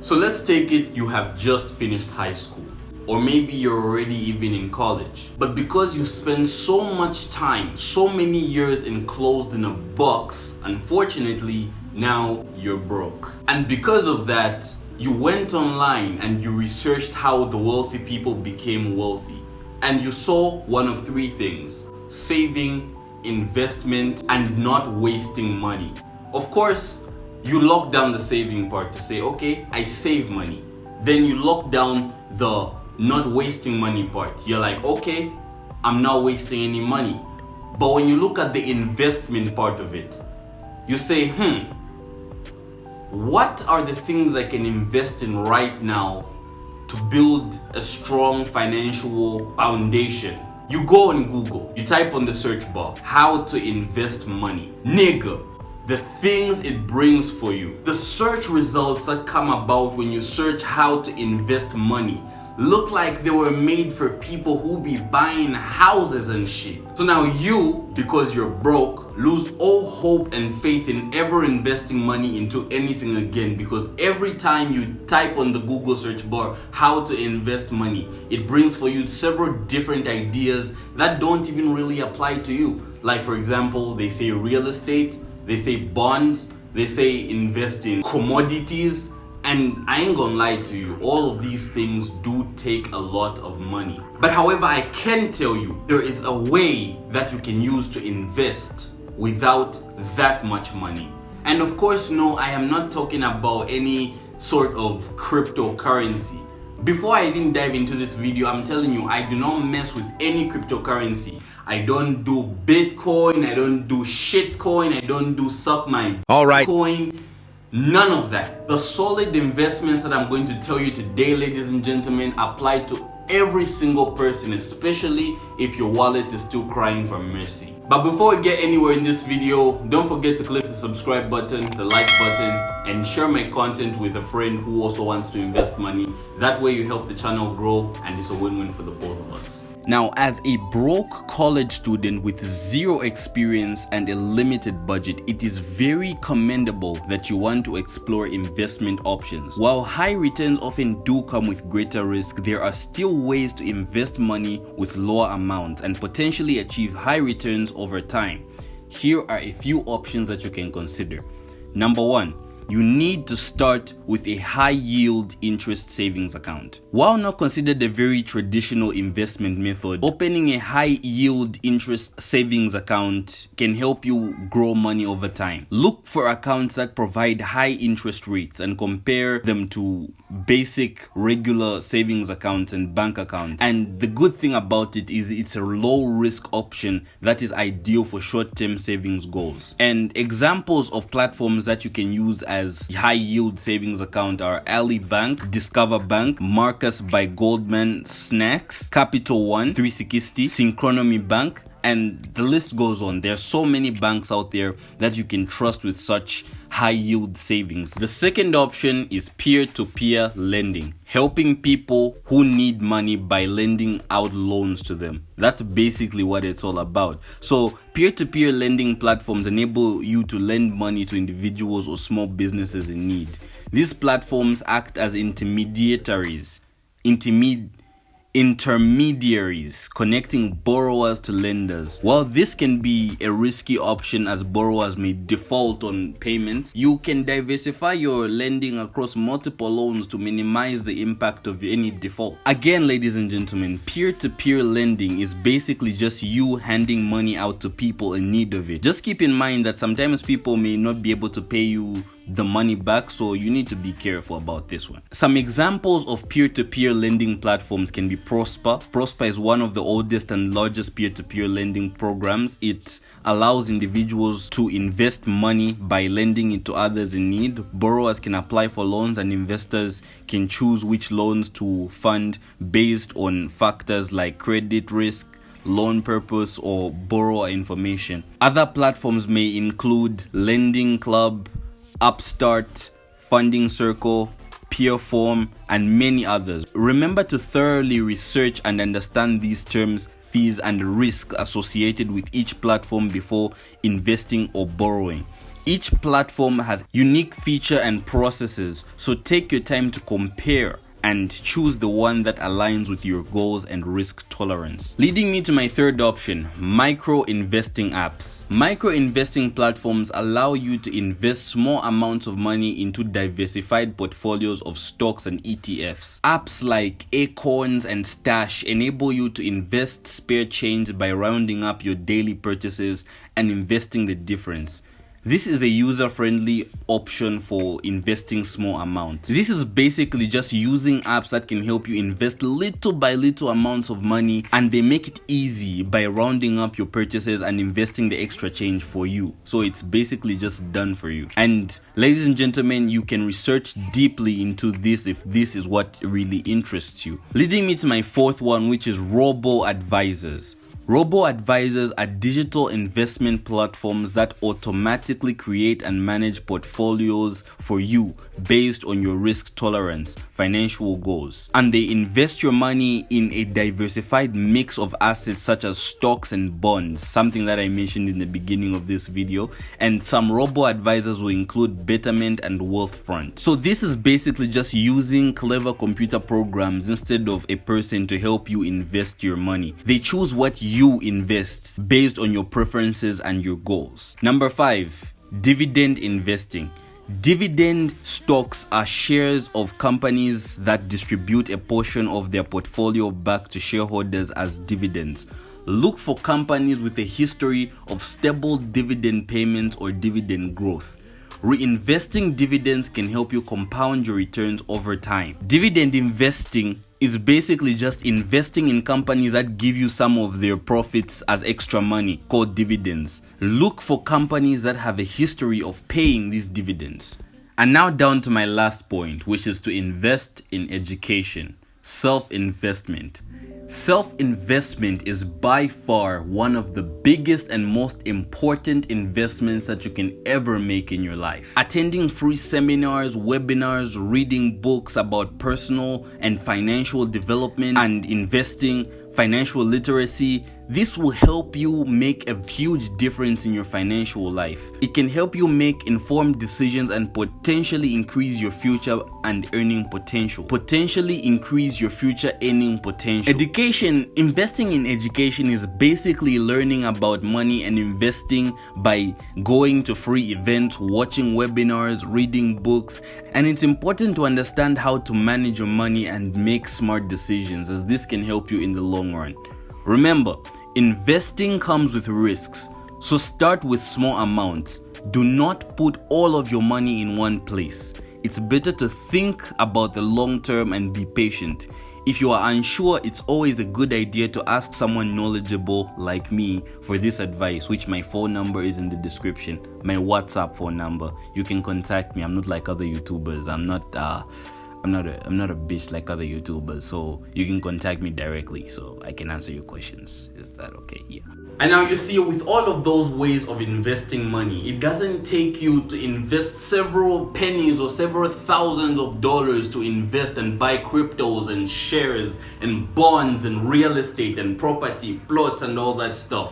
So let's take it you have just finished high school, or maybe you're already even in college. But because you spend so much time, so many years enclosed in a box, unfortunately, now you're broke. And because of that, you went online and you researched how the wealthy people became wealthy. And you saw one of three things: saving, investment, and not wasting money. Of course, you lock down the saving part to say, okay, I save money. Then you lock down the not wasting money part. You're like, okay, I'm not wasting any money. But when you look at the investment part of it, you say, what are the things I can invest in right now to build a strong financial foundation? You go on Google, you type on the search bar, how to invest money. Nigga, the things it brings for you. The search results that come about when you search how to invest money look like they were made for people who be buying houses and shit. So now you, because you're broke, lose all hope and faith in ever investing money into anything again, because every time you type on the Google search bar how to invest money, it brings for you several different ideas that don't even really apply to you. Like, for example, they say real estate, they say bonds, they say invest in commodities. And I ain't gonna lie to you, all of these things do take a lot of money. But however, I can tell you, there is a way that you can use to invest without that much money. And of course, no, I am not talking about any sort of cryptocurrency. Before I even dive into this video, I'm telling you, I do not mess with any cryptocurrency. I don't do Bitcoin, I don't do shitcoin, I don't do suck my coin. None of that. The solid investments that I'm going to tell you today, ladies and gentlemen, apply to every single person, especially if your wallet is still crying for mercy. But before we get anywhere in this video, don't forget to click the subscribe button, the like button, and share my content with a friend who also wants to invest money. That way you help the channel grow, and it's a win-win for the both of us. Now, as a broke college student with zero experience and a limited budget, it is very commendable that you want to explore investment options. While high returns often do come with greater risk, there are still ways to invest money with lower amounts and potentially achieve high returns over time. Here are a few options that you can consider. Number one, you need to start with a high yield interest savings account. While not considered a very traditional investment method, opening a high yield interest savings account can help you grow money over time. Look for accounts that provide high interest rates and compare them to basic regular savings accounts and bank accounts. And the good thing about it is it's a low risk option that is ideal for short-term savings goals. And examples of platforms that you can use as high yield savings account are Ali Bank, Discover Bank, Marcus by Goldman Snacks, Capital One, 360, Synchronomy Bank, and the list goes on. There are so many banks out there that you can trust with such high yield savings. The second option is peer-to-peer lending, helping people who need money by lending out loans to them. That's basically what it's all about. So peer-to-peer lending platforms enable you to lend money to individuals or small businesses in need. These platforms act as intermediaries connecting borrowers to lenders. While this can be a risky option as borrowers may default on payments, you can diversify your lending across multiple loans to minimize the impact of any default. Again, ladies and gentlemen, peer-to-peer lending is basically just you handing money out to people in need of it. Just keep in mind that sometimes people may not be able to pay you the money back, so you need to be careful about this one. Some examples of peer-to-peer lending platforms can be Prosper. Prosper is one of the oldest and largest peer-to-peer lending programs. It allows individuals to invest money by lending it to others in need. Borrowers can apply for loans and investors can choose which loans to fund based on factors like credit risk, loan purpose, or borrower information. Other platforms may include Lending Club, Upstart, Funding Circle, Peerform, and many others. Remember to thoroughly research and understand these terms, fees, and risk associated with each platform before investing or borrowing. Each platform has unique feature and processes, so take your time to compare and choose the one that aligns with your goals and risk tolerance. Leading me to my third option, micro investing apps. Micro investing platforms allow you to invest small amounts of money into diversified portfolios of stocks and ETFs. Apps like Acorns and Stash enable you to invest spare change by rounding up your daily purchases and investing the difference. This is a user-friendly option for investing small amounts. This is basically just using apps that can help you invest little by little amounts of money, and they make it easy by rounding up your purchases and investing the extra change for you. So it's basically just done for you. And ladies and gentlemen, you can research deeply into this if this is what really interests you. Leading me to my fourth one, which is robo-advisors. Robo-advisors are digital investment platforms that automatically create and manage portfolios for you based on your risk tolerance, financial goals. And they invest your money in a diversified mix of assets such as stocks and bonds, something that I mentioned in the beginning of this video. And some robo-advisors will include Betterment and Wealthfront. So this is basically just using clever computer programs instead of a person to help you invest your money. They choose what you invest based on your preferences and your goals. Number 5, dividend investing. Dividend stocks are shares of companies that distribute a portion of their portfolio back to shareholders as dividends. Look for companies with a history of stable dividend payments or dividend growth. Reinvesting dividends can help you compound your returns over time. Dividend investing is basically just investing in companies that give you some of their profits as extra money, called dividends. Look for companies that have a history of paying these dividends. And now down to my last point, which is to invest in education. Self-investment. Self-investment is by far one of the biggest and most important investments that you can ever make in your life. Attending free seminars, webinars, reading books about personal and financial development and investing, financial literacy, this will help you make a huge difference in your financial life. It can help you make informed decisions and potentially increase your future and earning potential. Education, investing in education is basically learning about money and investing by going to free events, watching webinars, reading books, and it's important to understand how to manage your money and make smart decisions, as this can help you in the long run. Remember, investing comes with risks, so start with small amounts. Do not put all of your money in one place. It's better to think about the long term and be patient. If you are unsure, it's always a good idea to ask someone knowledgeable like me for this advice, which my phone number is in the description, my WhatsApp phone number. You can contact me. I'm not like other YouTubers. I'm not a bish like other YouTubers, so you can contact me directly so I can answer your questions. Is that okay? Yeah. And now you see, with all of those ways of investing money, it doesn't take you to invest several pennies or several thousands of dollars to invest and buy cryptos and shares and bonds and real estate and property, plots and all that stuff.